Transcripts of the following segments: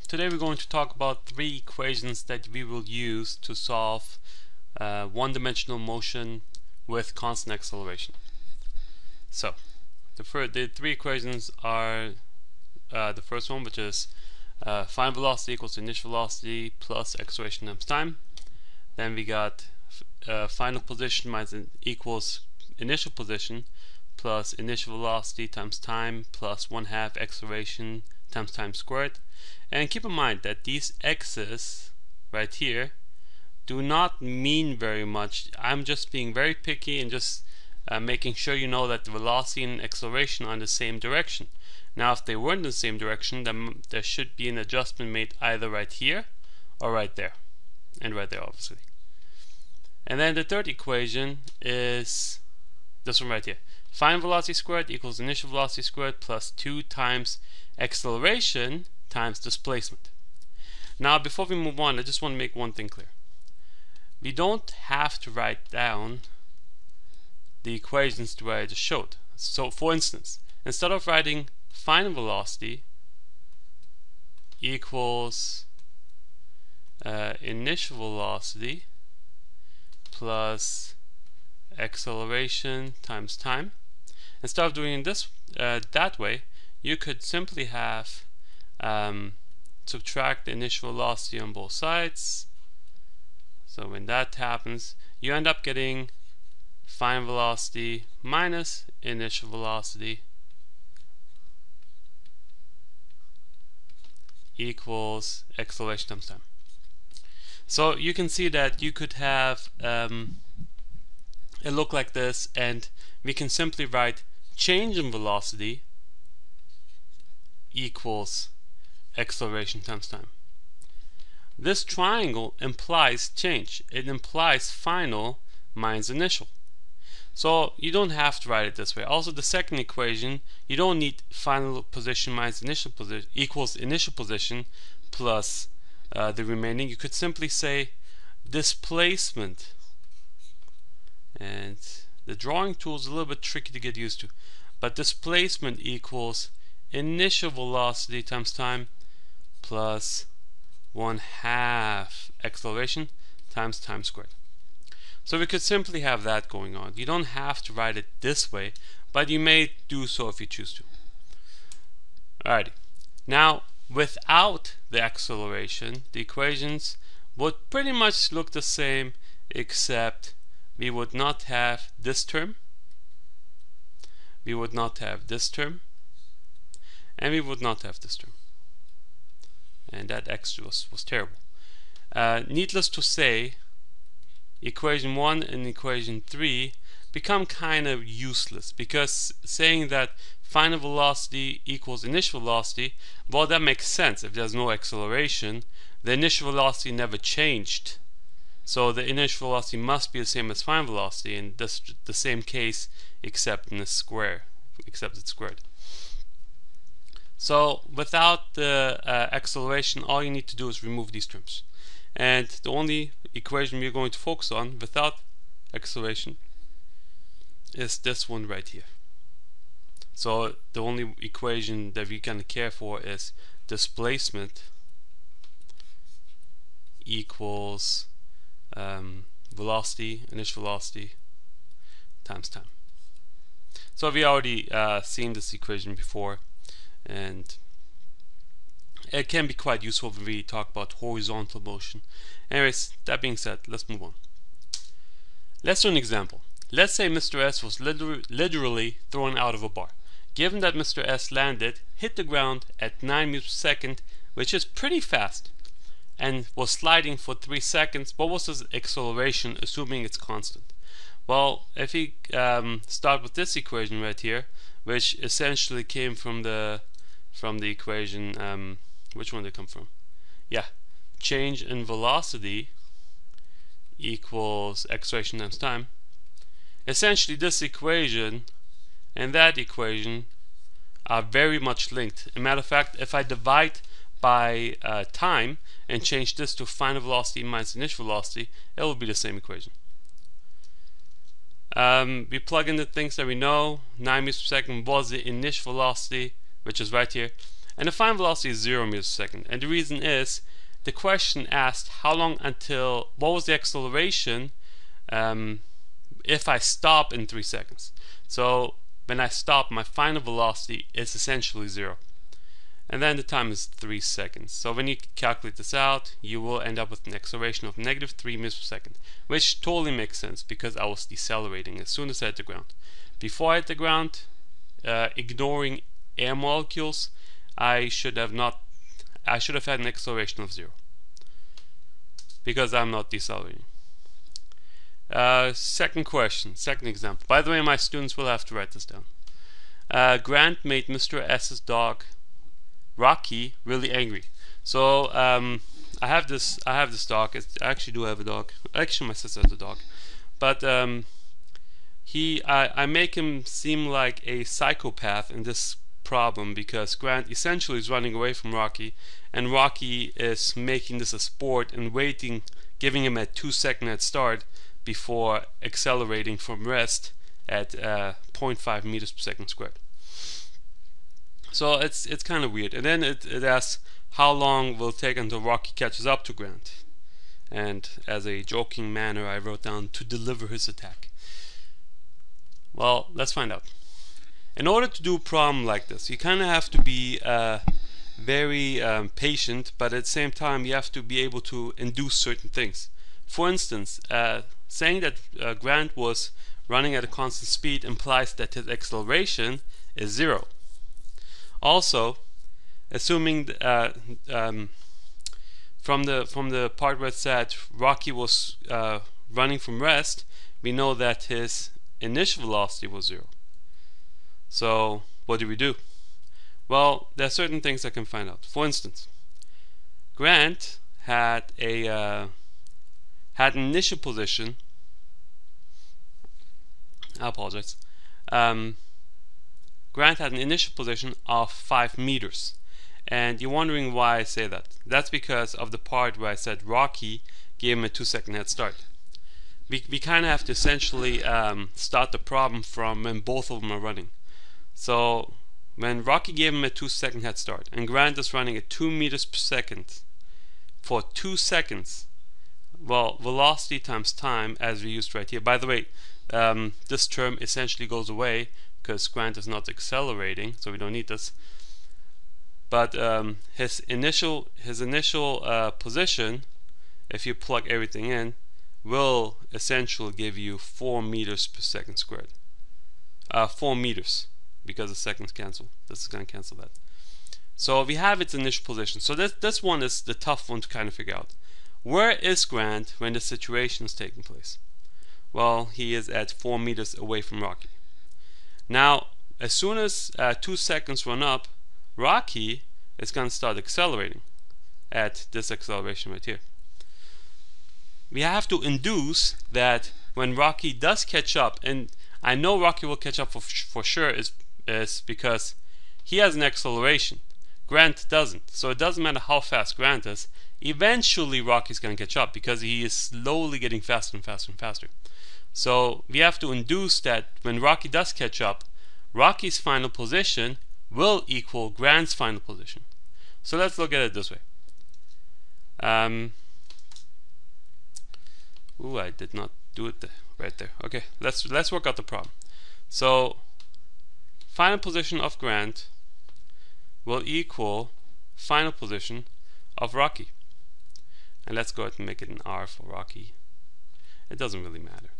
Today we're going to talk about three equations that we will use to solve one-dimensional motion with constant acceleration. So the three equations are the first one, which is final velocity equals initial velocity plus acceleration times time. Then we got final position equals initial position plus initial velocity times time plus 1/2 acceleration times time squared. And keep in mind that these x's right here do not mean very much. I'm just being very picky and just making sure you know that the velocity and acceleration are in the same direction. Now if they weren't in the same direction, then there should be an adjustment made either right here or right there, and right there obviously. And then the third equation is this one right here. Final velocity squared equals initial velocity squared plus 2 times acceleration times displacement. Now before we move on, I just want to make one thing clear. We don't have to write down the equations the way I just showed. So for instance, instead of writing final velocity equals initial velocity plus acceleration times time, instead of doing this that way, you could simply have subtract the initial velocity on both sides. So when that happens, you end up getting final velocity minus initial velocity equals acceleration times time. So you can see that you could have it look like this, and we can simply write change in velocity equals acceleration times time. This triangle implies change. It implies final minus initial. So you don't have to write it this way. Also, the second equation, you don't need final position minus initial position equals initial position plus the remaining. You could simply say displacement, and the drawing tool is a little bit tricky to get used to, but displacement equals initial velocity times time plus 1/2 acceleration times time squared. So we could simply have that going on. You don't have to write it this way, but you may do so if you choose to. Alrighty. Now, without the acceleration, the equations would pretty much look the same, except we would not have this term, we would not have this term, and we would not have this term. And that x was terrible. Needless to say, equation 1 and equation 3 become kind of useless, because saying that final velocity equals initial velocity, well, that makes sense. If there's no acceleration, the initial velocity never changed, so the initial velocity must be the same as final velocity, and that's the same case except in the square, except it's squared. So without the acceleration, all you need to do is remove these terms, and the only equation we're going to focus on without acceleration is this one right here. So the only equation that we're going to care for is displacement equals velocity, initial velocity times time. So we already seen this equation before, and it can be quite useful when we talk about horizontal motion. Anyways, that being said, let's move on. Let's do an example. Let's say Mr. S was literally thrown out of a bar. Given that Mr. S landed, hit the ground at 9 meters per second, which is pretty fast, and was sliding for 3 seconds, what was his acceleration, assuming it's constant? Well, if we start with this equation right here, which essentially came from the equation, which one did it come from? Yeah, change in velocity equals acceleration times time. Essentially, this equation and that equation are very much linked. As a matter of fact, if I divide by time and change this to final velocity minus initial velocity, it will be the same equation. We plug in the things that we know. 9 meters per second was the initial velocity, which is right here, And the final velocity is 0 meters per second. And the reason is, the question asked how long until, what was the acceleration if I stop in 3 seconds. So when I stop, my final velocity is essentially 0. And then the time is 3 seconds. So when you calculate this out, you will end up with an acceleration of -3 meters per second, which totally makes sense because I was decelerating as soon as I hit the ground. Before I hit the ground, ignoring air molecules, I should have had an acceleration of 0 because I'm not decelerating. Second question, second example. By the way, my students will have to write this down. Grant made Mr. S's dog Rocky really angry. So I have this dog. I actually do have a dog. Actually, my sister has a dog, but I make him seem like a psychopath in this problem because Grant essentially is running away from Rocky, and Rocky is making this a sport and giving him a 2-second head start before accelerating from rest at 0.5 meters per second squared. So it's kind of weird. And then it asks how long will it take until Rocky catches up to Grant. And as a joking manner, I wrote down to deliver his attack. Well, let's find out. In order to do a problem like this, you kind of have to be very patient, but at the same time you have to be able to induce certain things. For instance, saying that Grant was running at a constant speed implies that his acceleration is 0. Also, assuming from the part where it said Rocky was running from rest, we know that his initial velocity was 0. So what do? Well, there are certain things I can find out. For instance, Grant had an initial position. I apologize. Grant had an initial position of 5 meters. And you're wondering why I say that. That's because of the part where I said Rocky gave him a 2-second head start. We kind of have to essentially start the problem from when both of them are running. So when Rocky gave him a 2-second head start and Grant is running at 2 meters per second for 2 seconds, well, velocity times time, as we used right here. By the way, this term essentially goes away because Grant is not accelerating, so we don't need this. But his initial position, if you plug everything in, will essentially give you 4 meters per second squared. 4 meters, because the seconds cancel. This is going to cancel that. So we have its initial position. So this one is the tough one to kind of figure out. Where is Grant when the situation is taking place? Well, he is at 4 meters away from Rocky. Now, as soon as 2 seconds run up, Rocky is going to start accelerating at this acceleration right here. We have to induce that when Rocky does catch up, and I know Rocky will catch up for sure, is because he has an acceleration. Grant doesn't. So it doesn't matter how fast Grant is. Eventually Rocky's going to catch up because he is slowly getting faster and faster and faster. So we have to induce that when Rocky does catch up, Rocky's final position will equal Grant's final position. So let's look at it this way. Ooh, I did not do it right there. Okay, let's work out the problem. So final position of Grant will equal final position of Rocky. And let's go ahead and make it an R for Rocky. It doesn't really matter.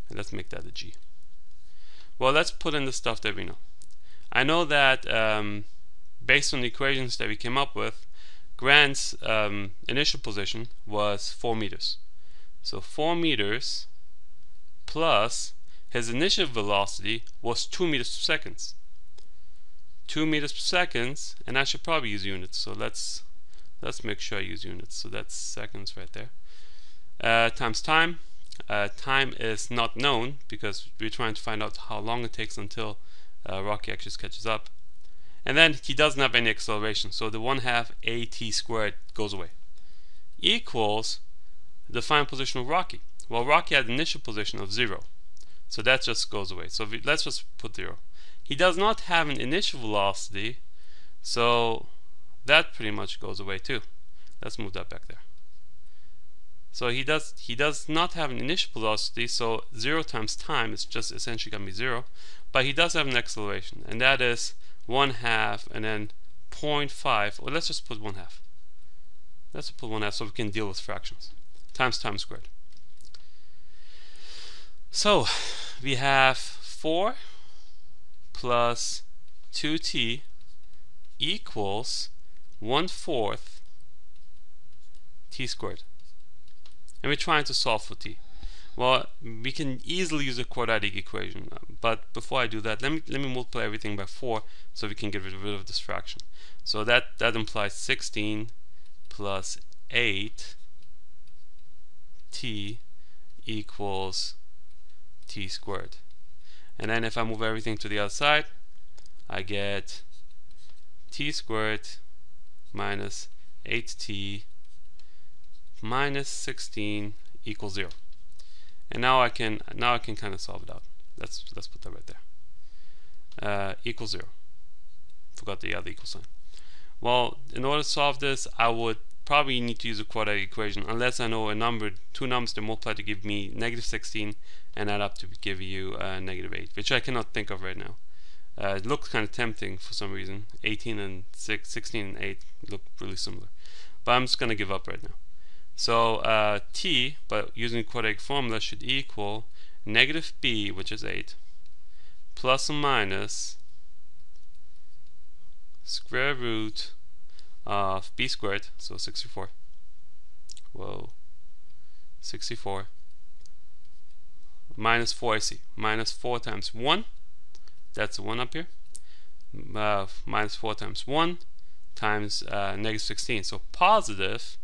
And let's make that a G. Well, let's put in the stuff that we know. I know that based on the equations that we came up with, Grant's initial position was 4 meters. So 4 meters plus his initial velocity was 2 meters per second. 2 meters per second, and I should probably use units. So let's make sure I use units. So that's seconds right there. Times time. Time is not known because we're trying to find out how long it takes until Rocky actually catches up. And then he doesn't have any acceleration, so the 1/2 AT squared goes away. Equals the final position of Rocky. Well, Rocky had an initial position of 0, so that just goes away. So let's just put 0. He does not have an initial velocity, So that pretty much goes away too. Let's move that back there. So he does not have an initial velocity, so 0 times time is just essentially going to be 0. But he does have an acceleration, and that is 1/2 and then 0.5. Or let's just put 1/2. Let's put 1/2 so we can deal with fractions. Times time squared. So we have 4 plus 2t equals 1/4 t squared. And we're trying to solve for t. Well, we can easily use a quadratic equation, but before I do that, let me multiply everything by 4 so we can get rid of this fraction. So that implies 16 plus 8 t equals t squared. And then if I move everything to the other side, I get t squared minus 8t minus 16 equals 0. And now I can kind of solve it out. Let's put that right there. Equals 0. Forgot the other equal sign. Well, in order to solve this, I would probably need to use a quadratic equation, unless I know two numbers to multiply to give me -16 and add up to give you -8, which I cannot think of right now. It looks kind of tempting for some reason. 18 and 16 and 8 look really similar, but I'm just going to give up right now. So t, but using the quadratic formula, should equal -b, which is 8, plus or minus square root of b squared, so 64. Whoa, 64 minus 4. I see, minus 4 times 1. That's the 1 up here. Minus 4 times 1 times -16. So positive.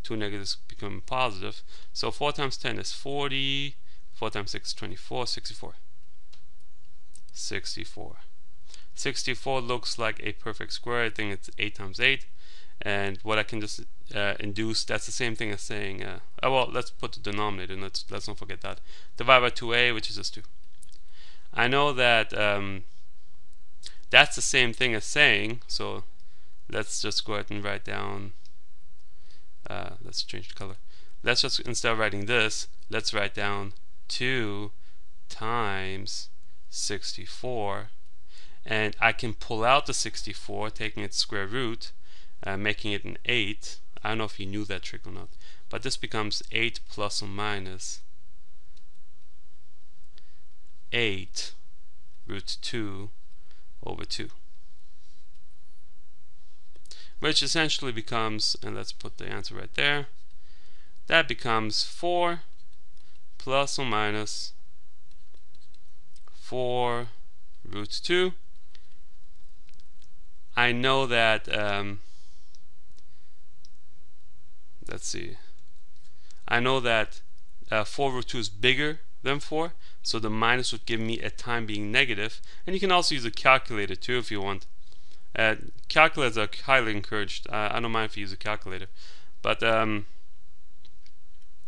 Two negatives become positive. So 4 times 10 is 40. 4 times 6 is 24. 64. 64. 64 looks like a perfect square. I think it's 8 times 8. And what I can just induce, that's the same thing as saying, oh well, let's put the denominator, and let's not forget that. Divide by 2a, which is just 2. I know that that's the same thing as saying, so let's just go ahead and write down, let's change the color. Let's just, instead of writing this, let's write down 2 times 64, and I can pull out the 64, taking its square root, making it an 8. I don't know if you knew that trick or not, but this becomes 8 plus or minus 8 root 2 over 2, which essentially becomes, and let's put the answer right there, that becomes 4 plus or minus 4 root 2. I know that, let's see, I know that 4 root 2 is bigger than 4, so the minus would give me a time being negative. And you can also use a calculator too if you want. Calculators are highly encouraged. I don't mind if you use a calculator, but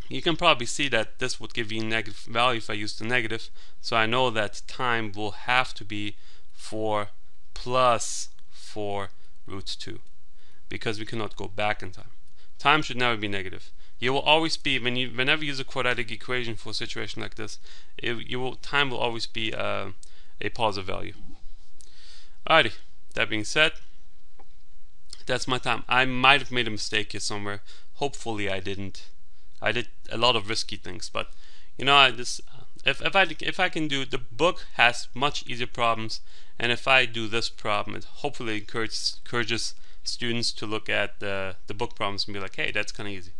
you can probably see that this would give you a negative value if I use the negative. So I know that time will have to be 4 plus 4 root 2, because we cannot go back in time. Time should never be negative. You will always be, whenever you use a quadratic equation for a situation like this, time will always be a positive value. Alrighty, that being said, that's my time. I might have made a mistake here somewhere. Hopefully I didn't. I did a lot of risky things, but you know, if I can do, the book has much easier problems, and if I do this problem, it hopefully encourages students to look at the book problems and be like, hey, that's kind of easy.